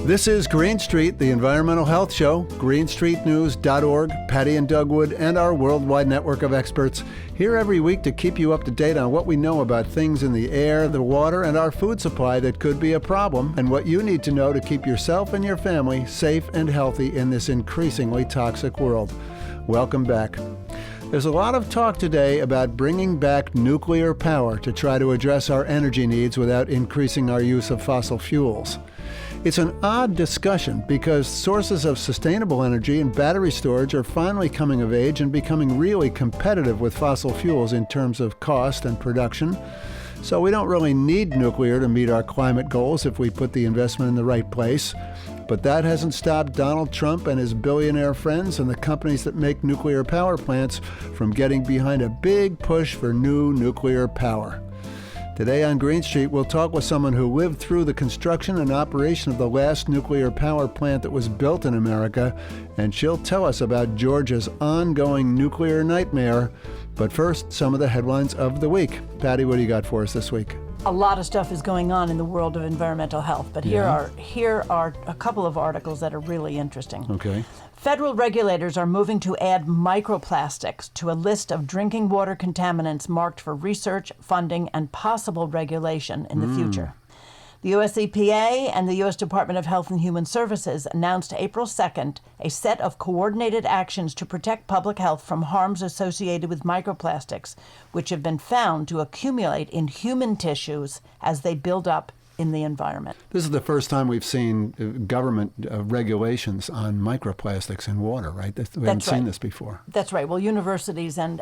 This is Green Street, the environmental health show, greenstreetnews.org, Patty and Doug Wood, and our worldwide network of experts here every week to keep you up to date on what we know about things in the air, the water, and our food supply that could be a problem, and what you need to know to keep yourself and your family safe and healthy in this increasingly toxic world. Welcome back. There's a lot of talk today about bringing back nuclear power to try to address our energy needs without increasing our use of fossil fuels. It's an odd discussion because sources of sustainable energy and battery storage are finally coming of age and becoming really competitive with fossil fuels in terms of cost and production. So we don't really need nuclear to meet our climate goals if we put the investment in the right place. But that hasn't stopped Donald Trump and his billionaire friends and the companies that make nuclear power plants from getting behind a big push for new nuclear power. Today on Green Street, we'll talk with someone who lived through the construction and operation of the last nuclear power plant that was built in America, and she'll tell us about Georgia's ongoing nuclear nightmare. But first, some of the headlines of the week. Patty, what do you got for us this week? A lot of stuff is going on in the world of environmental health, but here are a couple of articles that are really interesting. Okay. Federal regulators are moving to add microplastics to a list of drinking water contaminants marked for research, funding, and possible regulation in the future. The U.S. EPA and the U.S. Department of Health and Human Services announced April 2nd a set of coordinated actions to protect public health from harms associated with microplastics, which have been found to accumulate in human tissues as they build up in the environment. This is the first time we've seen government regulations on microplastics in water, right? We haven't seen this before. That's right. Well, universities and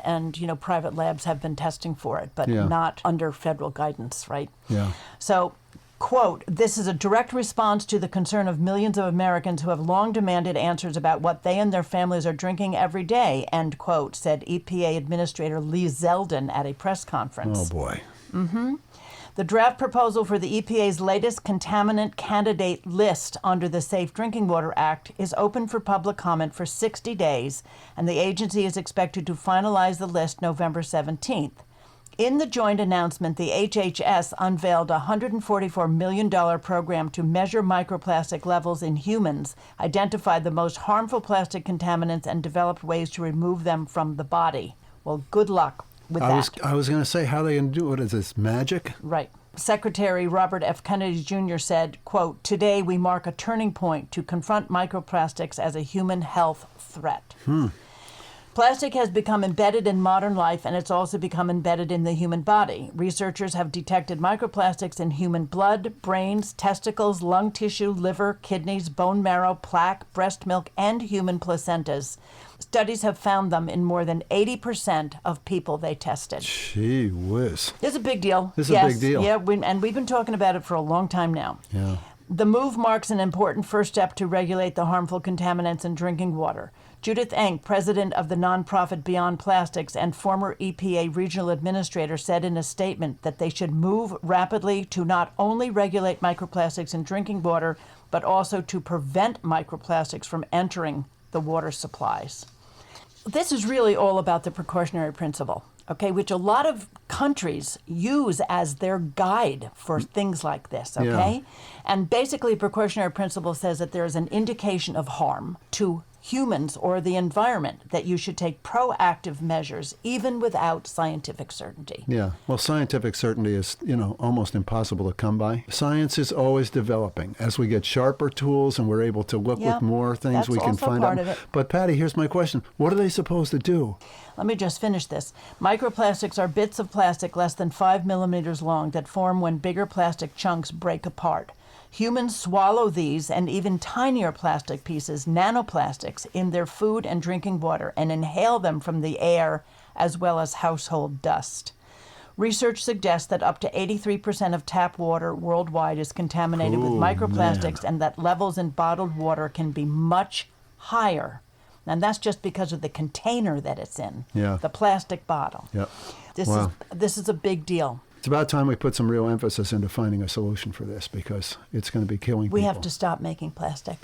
private labs have been testing for it, but not under federal guidance, right? Yeah. So, quote, "This is a direct response to the concern of millions of Americans who have long demanded answers about what they and their families are drinking every day," end quote, said EPA Administrator Lee Zeldin at a press conference. Oh, boy. Mm-hmm. The draft proposal for the EPA's latest contaminant candidate list under the Safe Drinking Water Act is open for public comment for 60 days, and the agency is expected to finalize the list November 17th. In the joint announcement, the HHS unveiled a $144 million program to measure microplastic levels in humans, identify the most harmful plastic contaminants, and develop ways to remove them from the body. Well, good luck with that. I was going to say, how are they going to do it? Is this magic? Right. Secretary Robert F. Kennedy Jr. said, quote, "Today we mark a turning point to confront microplastics as a human health threat." Plastic has become embedded in modern life, and it's also become embedded in the human body. Researchers have detected microplastics in human blood, brains, testicles, lung tissue, liver, kidneys, bone marrow, plaque, breast milk, and human placentas. Studies have found them in more than 80% of people they tested. Gee whiz. It's a big deal. This is a big deal. Yeah, and we've been talking about it for a long time now. Yeah. The move marks an important first step to regulate the harmful contaminants in drinking water. Judith Enck, president of the nonprofit Beyond Plastics and former EPA regional administrator, said in a statement that they should move rapidly to not only regulate microplastics in drinking water, but also to prevent microplastics from entering the water supplies. This is really all about the precautionary principle, okay, which a lot of countries use as their guide for things like this, okay? Yeah. And basically, precautionary principle says that there is an indication of harm to humans or the environment, that you should take proactive measures even without scientific certainty. Yeah, well, scientific certainty is, almost impossible to come by. Science is always developing. As we get sharper tools and we're able to look with more things, we can find out. But Patty, here's my question. What are they supposed to do? Let me just finish this. Microplastics are bits of plastic less than 5 millimeters long that form when bigger plastic chunks break apart. Humans swallow these and even tinier plastic pieces, nanoplastics, in their food and drinking water and inhale them from the air as well as household dust. Research suggests that up to 83% of tap water worldwide is contaminated with microplastics, and that levels in bottled water can be much higher. And that's just because of the container that it's in, the plastic bottle. Yep. This is a big deal. It's about time we put some real emphasis into finding a solution for this, because it's going to be killing people. We have to stop making plastic.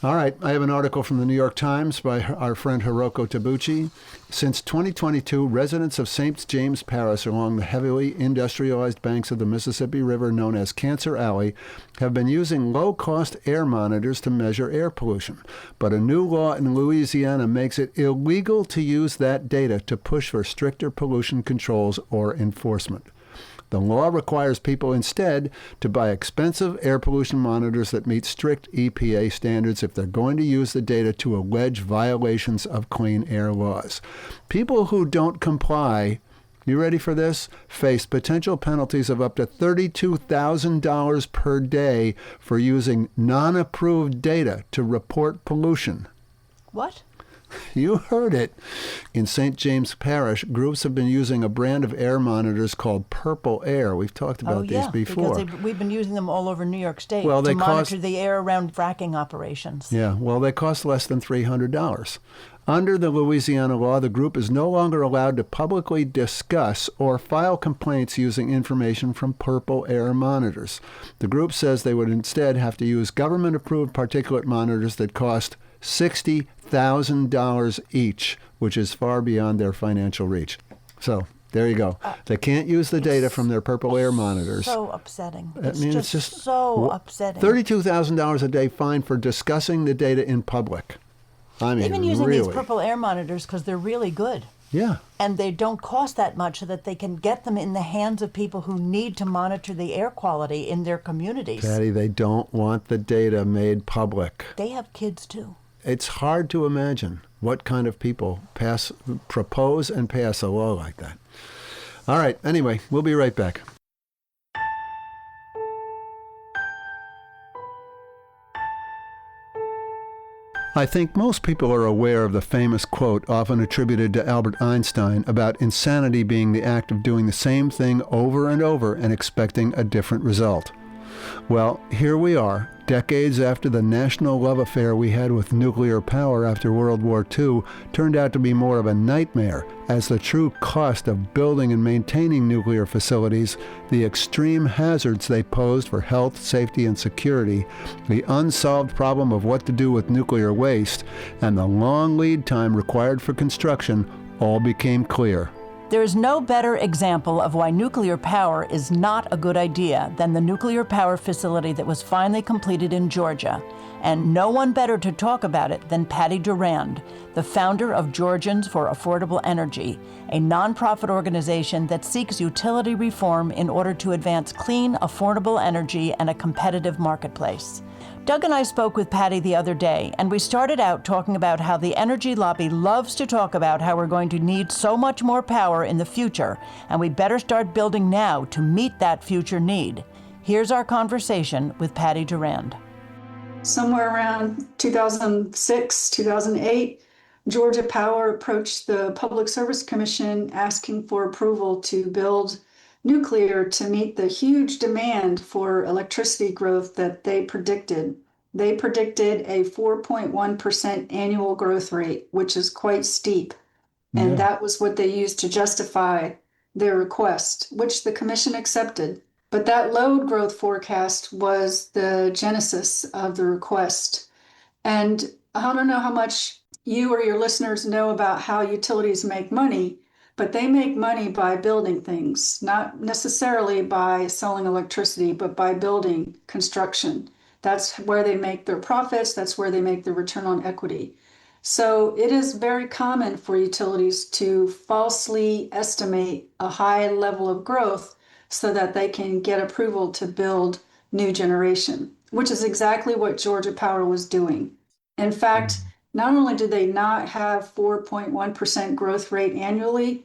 All right, I have an article from the New York Times by our friend Hiroko Tabuchi. Since 2022, residents of St. James Parish along the heavily industrialized banks of the Mississippi River known as Cancer Alley have been using low-cost air monitors to measure air pollution. But a new law in Louisiana makes it illegal to use that data to push for stricter pollution controls or enforcement. The law requires people instead to buy expensive air pollution monitors that meet strict EPA standards if they're going to use the data to allege violations of clean air laws. People who don't comply, you ready for this, face potential penalties of up to $32,000 per day for using non-approved data to report pollution. What? You heard it. In St. James Parish, groups have been using a brand of air monitors called Purple Air. We've talked about these before. Because we've been using them all over New York State to monitor the air around fracking operations. Yeah, well, they cost less than $300. Under the Louisiana law, the group is no longer allowed to publicly discuss or file complaints using information from Purple Air monitors. The group says they would instead have to use government-approved particulate monitors that cost $60,000 each, which is far beyond their financial reach. So there you go. They can't use the data from their Purple Air monitors. So upsetting. It's just so upsetting. $32,000 a day fine for discussing the data in public. I mean, even using really. these Purple Air monitors because they're really good. Yeah. And they don't cost that much so that they can get them in the hands of people who need to monitor the air quality in their communities. Patty, they don't want the data made public. They have kids too. It's hard to imagine what kind of people propose and pass a law like that. All right, anyway, we'll be right back. I think most people are aware of the famous quote often attributed to Albert Einstein about insanity being the act of doing the same thing over and over and expecting a different result. Well, here we are, decades after the national love affair we had with nuclear power after World War II turned out to be more of a nightmare, as the true cost of building and maintaining nuclear facilities, the extreme hazards they posed for health, safety, and security, the unsolved problem of what to do with nuclear waste, and the long lead time required for construction all became clear. There is no better example of why nuclear power is not a good idea than the nuclear power facility that was finally completed in Georgia. And no one better to talk about it than Patty Durand, the founder of Georgians for Affordable Energy, a nonprofit organization that seeks utility reform in order to advance clean, affordable energy and a competitive marketplace. Doug and I spoke with Patty the other day, and we started out talking about how the energy lobby loves to talk about how we're going to need so much more power in the future, and we better start building now to meet that future need. Here's our conversation with Patty Durand. Somewhere around 2006, 2008, Georgia Power approached the Public Service Commission asking for approval to build nuclear to meet the huge demand for electricity growth that they predicted. They predicted a 4.1% annual growth rate, which is quite steep. And that was what they used to justify their request, which the commission accepted. But that load growth forecast was the genesis of the request. And I don't know how much you or your listeners know about how utilities make money, but they make money by building things, not necessarily by selling electricity, but by building construction. That's where they make their profits. That's where they make their return on equity. So it is very common for utilities to falsely estimate a high level of growth so that they can get approval to build new generation, which is exactly what Georgia Power was doing. In fact, not only did they not have 4.1% growth rate annually,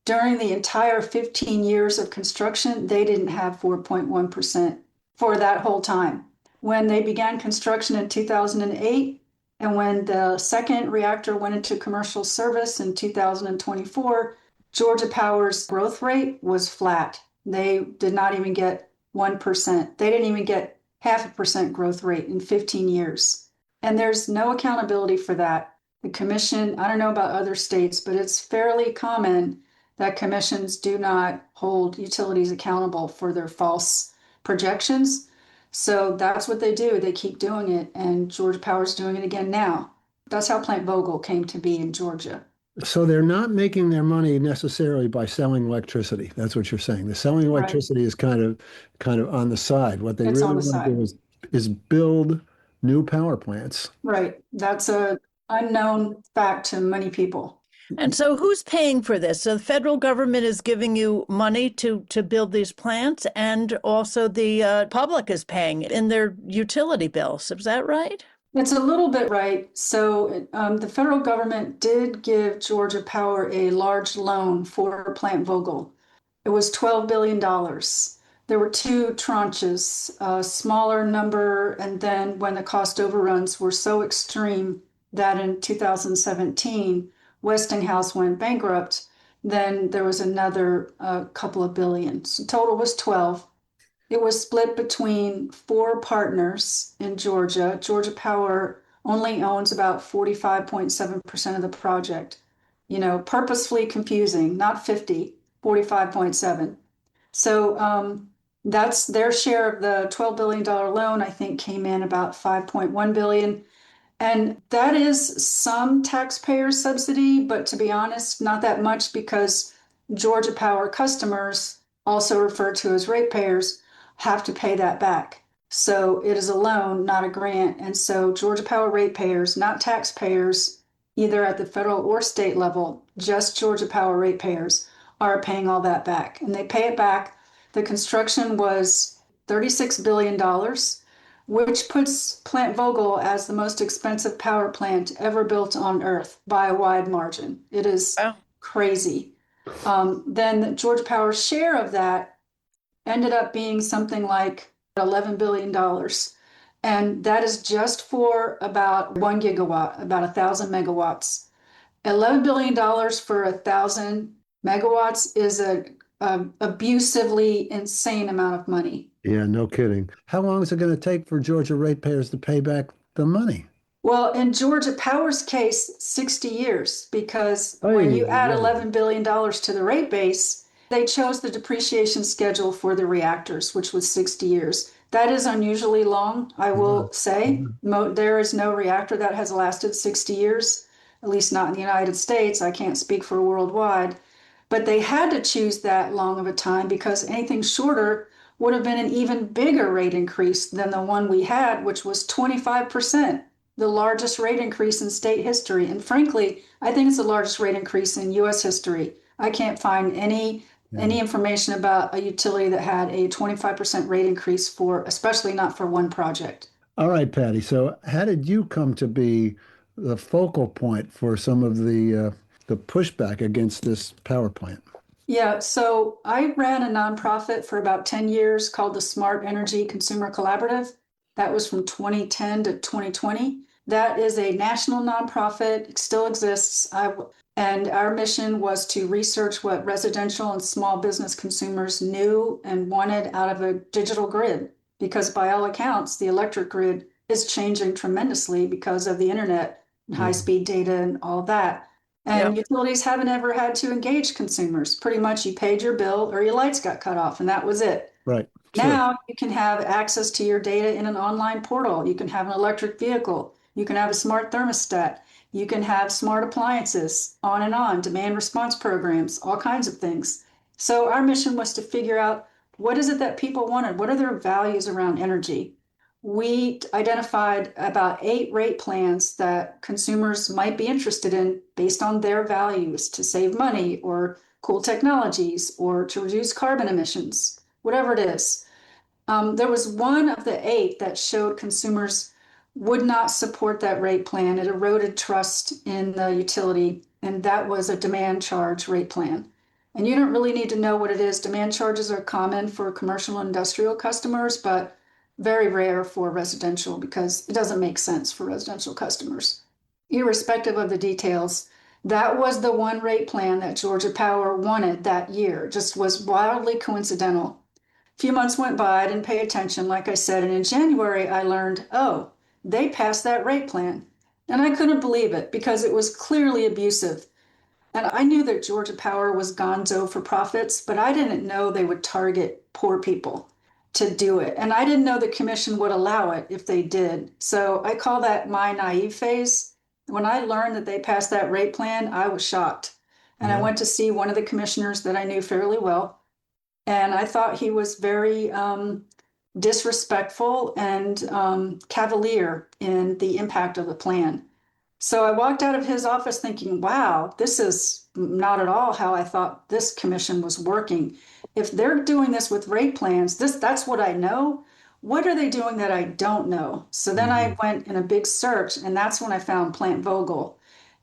during the entire 15 years of construction, they didn't have 4.1% for that whole time. When they began construction in 2008, and when the second reactor went into commercial service in 2024, Georgia Power's growth rate was flat. They did not even get 1%. They didn't even get 0.5% growth rate in 15 years. And there's no accountability for that. The commission, I don't know about other states, but it's fairly common that commissions do not hold utilities accountable for their false projections. So that's what they do. They keep doing it, and Georgia Power's doing it again now. That's how Plant Vogtle came to be in Georgia. So they're not making their money necessarily by selling electricity. That's what you're saying. The selling Right. electricity is kind of on the side. What they It's really on the want to side. do is build new power plants. Right. That's a unknown fact to many people. And so who's paying for this? So the federal government is giving you money to build these plants, and also the public is paying in their utility bills. Is that right? It's a little bit right. So the federal government did give Georgia Power a large loan for Plant Vogtle. It was $12 billion. There were two tranches, a smaller number, and then when the cost overruns were so extreme that in 2017, Westinghouse went bankrupt, then there was another couple of billion. So total was 12. It was split between four partners in Georgia. Georgia Power only owns about 45.7% of the project. Purposefully confusing, not 50, 45.7. So that's their share of the $12 billion loan, I think came in about 5.1 billion. And that is some taxpayer subsidy, but to be honest, not that much because Georgia Power customers, also referred to as ratepayers, have to pay that back. So it is a loan, not a grant. And so Georgia Power ratepayers, not taxpayers, either at the federal or state level, just Georgia Power ratepayers are paying all that back. And they pay it back. The construction was $36 billion, which puts Plant Vogtle as the most expensive power plant ever built on Earth by a wide margin. It is Wow. crazy. Then Georgia Power's share of that ended up being something like $11 billion. And that is just for about 1 gigawatt, about 1,000 megawatts. $11 billion for 1,000 megawatts is a abusively insane amount of money. Yeah, no kidding. How long is it going to take for Georgia ratepayers to pay back the money? Well, in Georgia Power's case, 60 years, because Oh, when yeah, you add yeah. $11 billion to the rate base, they chose the depreciation schedule for the reactors, which was 60 years. That is unusually long, I Yeah. will say. There is no reactor that has lasted 60 years, at least not in the United States. I can't speak for worldwide. But they had to choose that long of a time because anything shorter would have been an even bigger rate increase than the one we had, which was 25%, the largest rate increase in state history. And frankly, I think it's the largest rate increase in US history. I can't find Yeah. any information about a utility that had a 25% rate increase for, especially not for one project. All right, Patty. So how did you come to be the focal point for some of the pushback against this power plant? Yeah, so I ran a nonprofit for about 10 years called the Smart Energy Consumer Collaborative. That was from 2010 to 2020. That is a national nonprofit, it still exists. And our mission was to research what residential and small business consumers knew and wanted out of a digital grid, because by all accounts, the electric grid is changing tremendously because of the internet and Yeah, high-speed data and all that. Yeah. And utilities haven't ever had to engage consumers. Pretty much you paid your bill or your lights got cut off, and that was it. right. Sure. Now you can have access to your data in an online portal. You can have an electric vehicle. You can have a smart thermostat. You can have smart appliances, on, demand response programs, all kinds of things. So our mission was to figure out what is it that people wanted? What are their values around energy? We identified about 8 rate plans that consumers might be interested in based on their values to save money or cool technologies or to reduce carbon emissions, whatever it is. There was one of the 8 that showed consumers would not support that rate plan. It eroded trust in the utility, and that was a demand charge rate plan. And you don't really need to know what it is. Demand charges are common for commercial and industrial customers, but very rare for residential because it doesn't make sense for residential customers. Irrespective of the details, that was the one rate plan that Georgia Power wanted that year. Just was wildly coincidental. A few months went by, I didn't pay attention, like I said, and in January I learned, oh, they passed that rate plan. And I couldn't believe it because it was clearly abusive. And I knew that Georgia Power was gonzo for profits, but I didn't know they would target poor people. to do it. And I didn't know the commission would allow it if they did. So I call that my naive phase. When I learned that they passed that rate plan, I was shocked. And I went to see one of the commissioners that I knew fairly well. And I thought he was very disrespectful and cavalier in the impact of the plan. So I walked out of his office thinking, wow, this is not at all how I thought this commission was working. If they're doing this with rate plans, that's what I know. What are they doing that I don't know? So then I went in a big search, and that's when I found Plant Vogtle.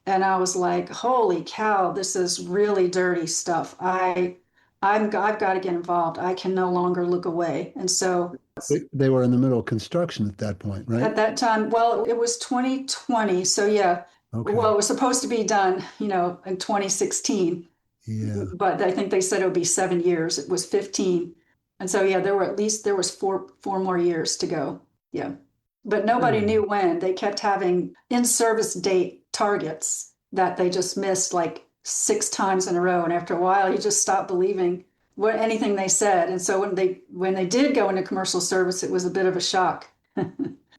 And I was like, holy cow, this is really dirty stuff. I've got to get involved. I can no longer look away. And so They were in the middle of construction at that point, right? at that time, well, it was 2020. So yeah, Okay. well, it was supposed to be done, in 2016. Yeah. But I think they said it would be 7 years. It was 15. And so yeah, there was four more years to go. Yeah. But nobody knew when. They kept having in-service date targets that they just missed like 6 times in a row. And after a while, you just stopped believing anything they said. And so when they did go into commercial service, it was a bit of a shock.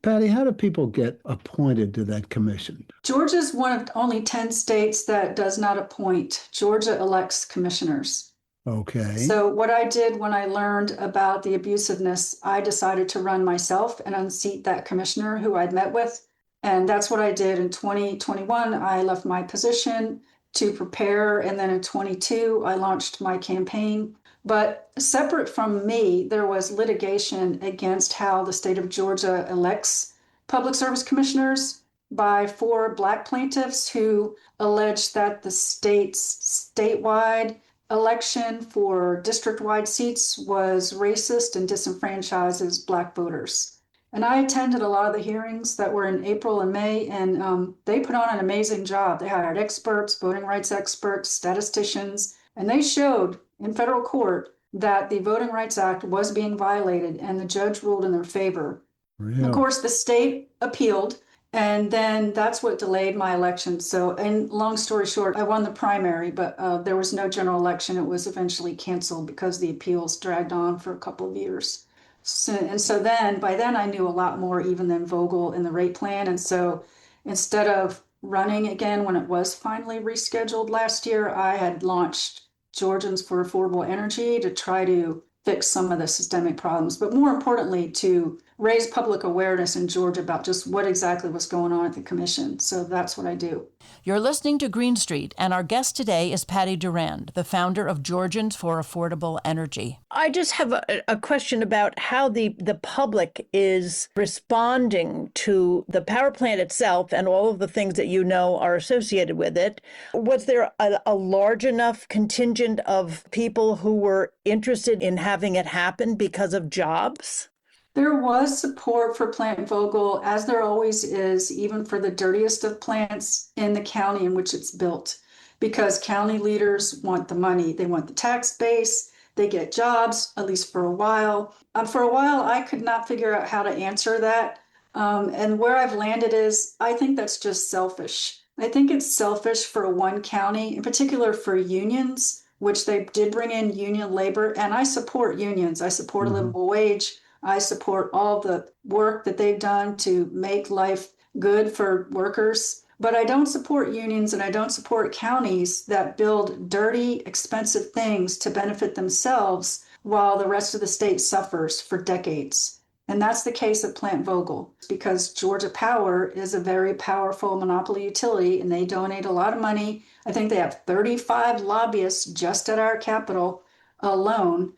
Patty, how do people get appointed to that commission? Georgia's one of only 10 states that does not appoint. Georgia elects commissioners. Okay. So what I did when I learned about the abusiveness, I decided to run myself and unseat that commissioner who I'd met with. And that's what I did in 2021. I left my position to prepare. And then in 22, I launched my campaign. But separate from me, there was litigation against how the state of Georgia elects public service commissioners by 4 Black plaintiffs who alleged that the state's statewide election for district-wide seats was racist and disenfranchises Black voters. And I attended a lot of the hearings that were in April and May, and they put on an amazing job. They hired experts, voting rights experts, statisticians, and they showed in federal court that the Voting Rights Act was being violated, and the judge ruled in their favor. Really? Of course, the state appealed, and then that's what delayed my election. So, and long story short, I won the primary, but there was no general election. It was eventually canceled because the appeals dragged on for a couple of years. So then, by then I knew a lot more even than Vogtle in the rate plan. And so instead of running again when it was finally rescheduled last year, I had launched Georgians for Affordable Energy to try to fix some of the systemic problems, but more importantly, to raise public awareness in Georgia about just what exactly was going on at the commission. So that's what I do. You're listening to Green Street, and our guest today is Patty Durand, the founder of Georgians for Affordable Energy. I just have a question about how the public is responding to the power plant itself and all of the things that you know are associated with it. Was there a large enough contingent of people who were interested in having it happen because of jobs? There was support for Plant Vogtle, as there always is, even for the dirtiest of plants in the county in which it's built, because county leaders want the money. They want the tax base. They get jobs, at least for a while. For a while, I could not figure out how to answer that. And where I've landed is, I think that's just selfish. I think it's selfish for one county, in particular for unions, which they did bring in union labor. And I support unions. I support a livable wage. I support all the work that they've done to make life good for workers. But I don't support unions, and I don't support counties that build dirty, expensive things to benefit themselves while the rest of the state suffers for decades. And that's the case at Plant Vogtle, because Georgia Power is a very powerful monopoly utility, and they donate a lot of money. I think they have 35 lobbyists just at our Capitol alone.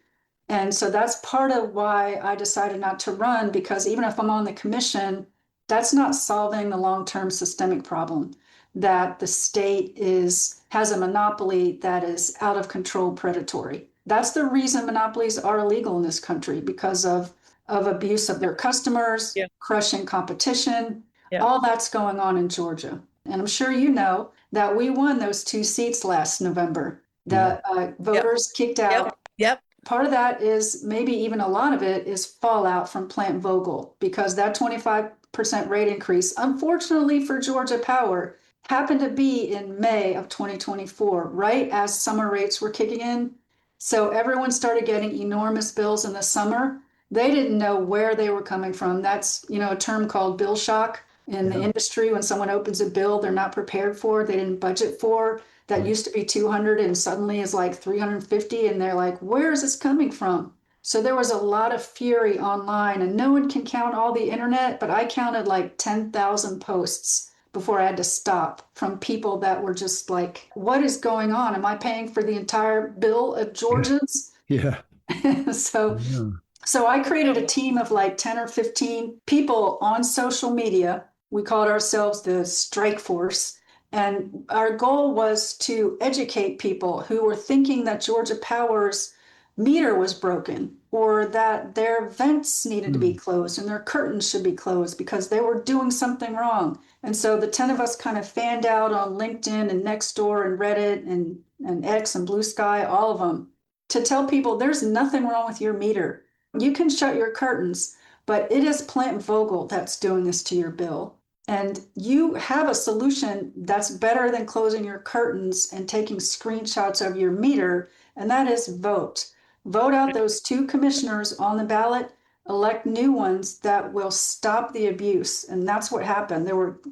And so that's part of why I decided not to run, because even if I'm on the commission, that's not solving the long-term systemic problem that the state has a monopoly that is out of control, predatory. That's the reason monopolies are illegal in this country, because of abuse of their customers, crushing competition. All that's going on in Georgia. And I'm sure you know that we won those 2 seats last November. The voters kicked out. Part of that is, maybe even a lot of it, is fallout from Plant Vogtle, because that 25% rate increase, unfortunately for Georgia Power, happened to be in May of 2024, right as summer rates were kicking in. So everyone started getting enormous bills in the summer, They didn't know where they were coming from. That's, a term called bill shock in the industry. When someone opens a bill they're not prepared for, they didn't budget for, that used to be 200 and suddenly is like 350, and they're like, where is this coming from? So there was a lot of fury online, and no one can count all the internet, but I counted like 10,000 posts before I had to stop, from people that were just like, what is going on? Am I paying for the entire bill of Georgians? Yeah. So Yeah. so I created a team of like 10 or 15 people on social media. We called ourselves the Strike Force. And our goal was to educate people who were thinking that Georgia Power's meter was broken, or that their vents needed to be closed and their curtains should be closed because they were doing something wrong. And so the 10 of us kind of fanned out on LinkedIn and Nextdoor and Reddit and X and Blue Sky, all of them, to tell people there's nothing wrong with your meter. You can shut your curtains, but it is Plant Vogtle that's doing this to your bill. And you have a solution that's better than closing your curtains and taking screenshots of your meter, and that is vote. Vote out those 2 commissioners on the ballot, elect new ones that will stop the abuse. And that's what happened.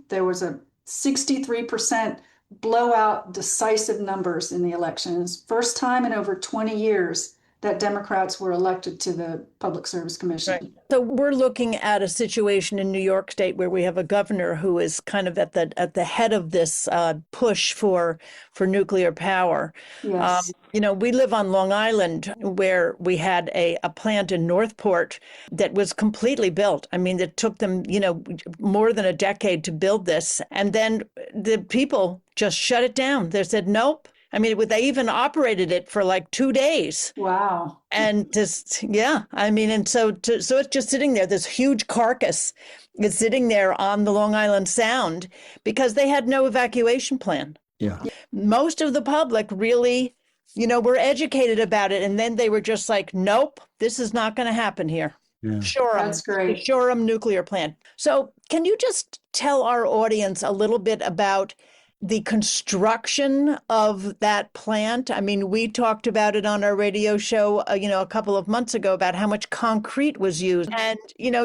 There was a 63% blowout, decisive numbers in the elections. First time in over 20 years that Democrats were elected to the Public Service Commission. Right. So we're looking at a situation in New York State where we have a governor who is kind of at the head of this push for nuclear power. Yes. We live on Long Island, where we had a plant in Northport that was completely built. I mean, it took them, more than a decade to build this. And then the people just shut it down. They said, nope. I mean, they even operated it for like 2 days. Wow. And just, and so it's just sitting there. This huge carcass is sitting there on the Long Island Sound because they had no evacuation plan. Yeah. Most of the public really, were educated about it. And then they were just like, nope, this is not going to happen here. Yeah. That's great. Shoreham nuclear plant. So can you just tell our audience a little bit about the construction of that plant? I mean, we talked about it on our radio show, a couple of months ago, about how much concrete was used. And,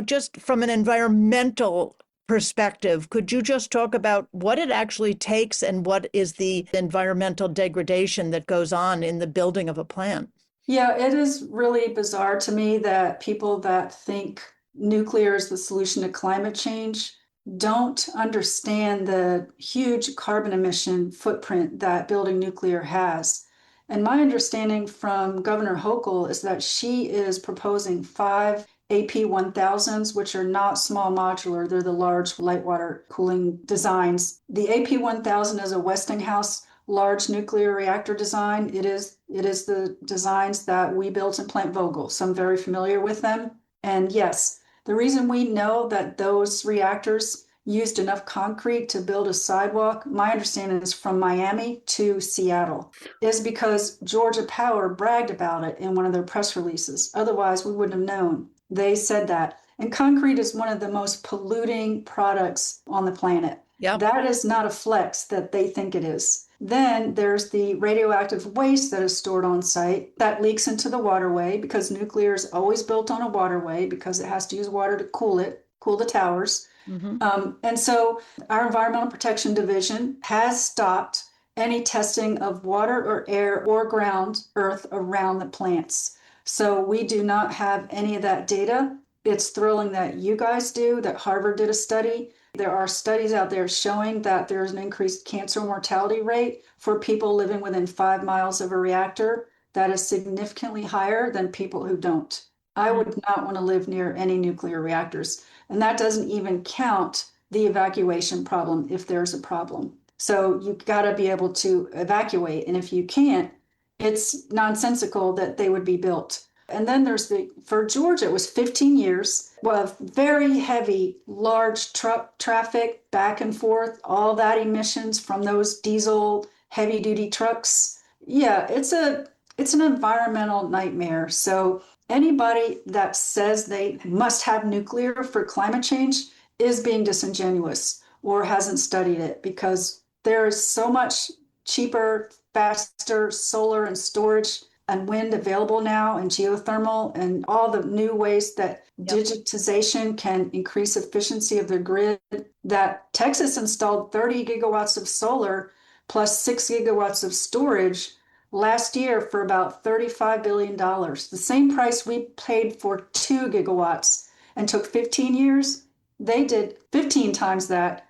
just from an environmental perspective, could you just talk about what it actually takes and what is the environmental degradation that goes on in the building of a plant? Yeah, it is really bizarre to me that people that think nuclear is the solution to climate change don't understand the huge carbon emission footprint that building nuclear has. And my understanding from Governor Hochul is that she is proposing 5 AP1000s, which are not small modular. They're the large light water cooling designs. The AP1000 is a Westinghouse large nuclear reactor design. It is the designs that we built in Plant Vogtle, so I'm very familiar with them. And yes, the reason we know that those reactors used enough concrete to build a sidewalk, my understanding is from Miami to Seattle, is because Georgia Power bragged about it in one of their press releases. Otherwise, we wouldn't have known. They said that. And concrete is one of the most polluting products on the planet. Yep. That is not a flex that they think it is. Then there's the radioactive waste that is stored on site that leaks into the waterway, because nuclear is always built on a waterway because it has to use water to cool the towers. Mm-hmm. And so our Environmental Protection Division has stopped any testing of water or air or ground earth around the plants. So we do not have any of that data. It's thrilling that you guys do, that Harvard did a study. There are studies out there showing that there's an increased cancer mortality rate for people living within 5 miles of a reactor that is significantly higher than people who don't. I would not want to live near any nuclear reactors. And that doesn't even count the evacuation problem if there's a problem. So you've got to be able to evacuate. And if you can't, it's nonsensical that they would be built. And then there's for Georgia, it was 15 years of very heavy, large truck traffic back and forth, all that emissions from those diesel heavy duty trucks. Yeah, it's an environmental nightmare. So anybody that says they must have nuclear for climate change is being disingenuous or hasn't studied it, because there is so much cheaper, faster solar and storage and wind available now, and geothermal, and all the new ways that digitization can increase efficiency of the grid, that Texas installed 30 gigawatts of solar plus 6 gigawatts of storage last year for about $35 billion. The same price we paid for 2 gigawatts and took 15 years, they did 15 times that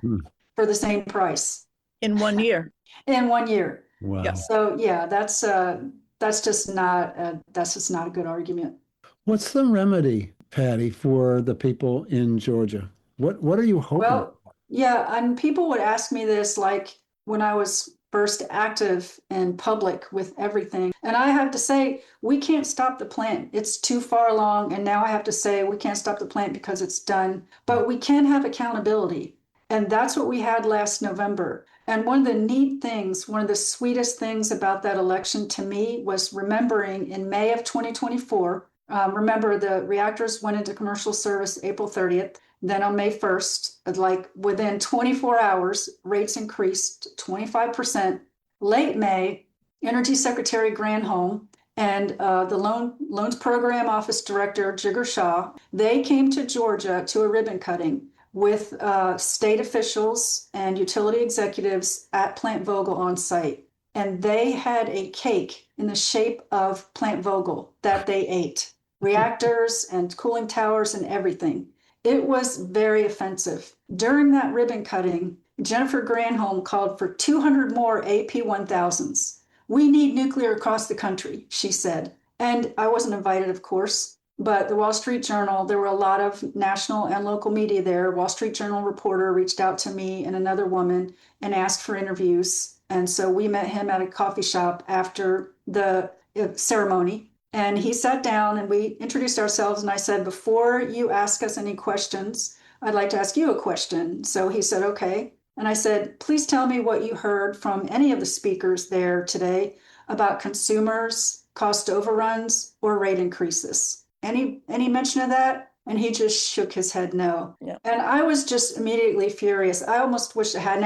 for the same price. In 1 year. In 1 year. Wow. Yeah. So yeah, that's just not a good argument. What's the remedy, Patty, for the people in Georgia? What are you hoping? Well, yeah, and people would ask me this like when I was first active in public with everything. And I have to say, we can't stop the plant. It's too far along. And now I have to say, we can't stop the plant because it's done. But we can have accountability. And that's what we had last November. And one of the neat things, one of the sweetest things about that election to me was remembering in May of 2024, remember the reactors went into commercial service April 30th. Then on May 1st, like within 24 hours, rates increased 25%. Late May, Energy Secretary Granholm and the Loans Program Office Director Jigar Shah, they came to Georgia to a ribbon cutting with state officials and utility executives at Plant Vogtle on site. And they had a cake in the shape of Plant Vogtle that they ate, reactors and cooling towers and everything. It was very offensive. During that ribbon cutting, Jennifer Granholm called for 200 more AP1000s. We need nuclear across the country, she said. And I wasn't invited, of course, but the Wall Street Journal, there were a lot of national and local media there. Wall Street Journal reporter reached out to me and another woman and asked for interviews. And so we met him at a coffee shop after the ceremony. And he sat down and we introduced ourselves. And I said, before you ask us any questions, I'd like to ask you a question. So he said, okay. And I said, please tell me what you heard from any of the speakers there today about consumers, cost overruns, or rate increases. Any mention of that? And he just shook his head no. Yeah. And I was just immediately furious. I almost wish I hadn't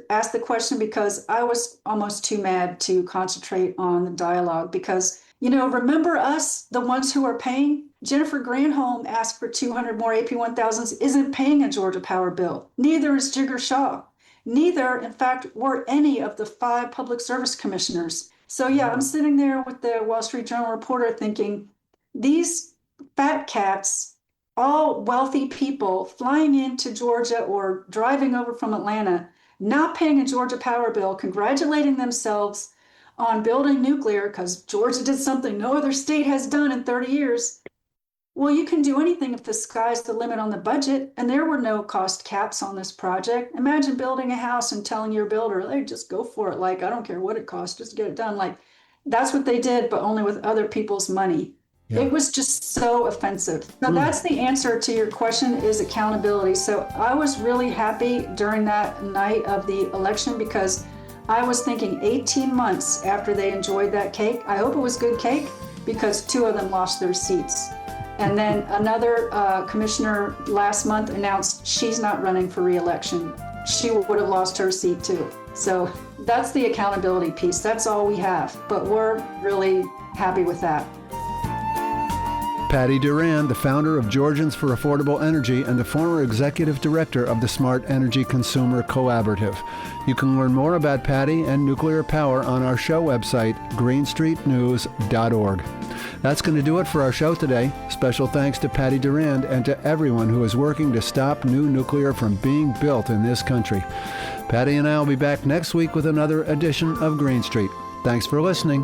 asked the question because I was almost too mad to concentrate on the dialogue because remember us, the ones who are paying? Jennifer Granholm asked for 200 more AP1000s, isn't paying a Georgia Power bill. Neither is Jigar Shah. Neither, in fact, were any of the 5 public service commissioners. So yeah, I'm sitting there with the Wall Street Journal reporter thinking, these fat cats, all wealthy people flying into Georgia or driving over from Atlanta, not paying a Georgia Power bill, congratulating themselves on building nuclear because Georgia did something no other state has done in 30 years. Well, you can do anything if the sky's the limit on the budget, and there were no cost caps on this project. Imagine building a house and telling your builder, hey, just go for it. Like, I don't care what it costs, just get it done. Like, that's what they did, but only with other people's money. Yeah. It was just so offensive. So that's the answer to your question is accountability. So I was really happy during that night of the election because I was thinking 18 months after they enjoyed that cake, I hope it was good cake because 2 of them lost their seats. And then another commissioner last month announced she's not running for re-election. She would have lost her seat too. So that's the accountability piece. That's all we have, but we're really happy with that. Patty Durand, the founder of Georgians for Affordable Energy and the former executive director of the Smart Energy Consumer Collaborative. You can learn more about Patty and nuclear power on our show website, greenstreetnews.org. That's going to do it for our show today. Special thanks to Patty Durand and to everyone who is working to stop new nuclear from being built in this country. Patty and I will be back next week with another edition of Green Street. Thanks for listening.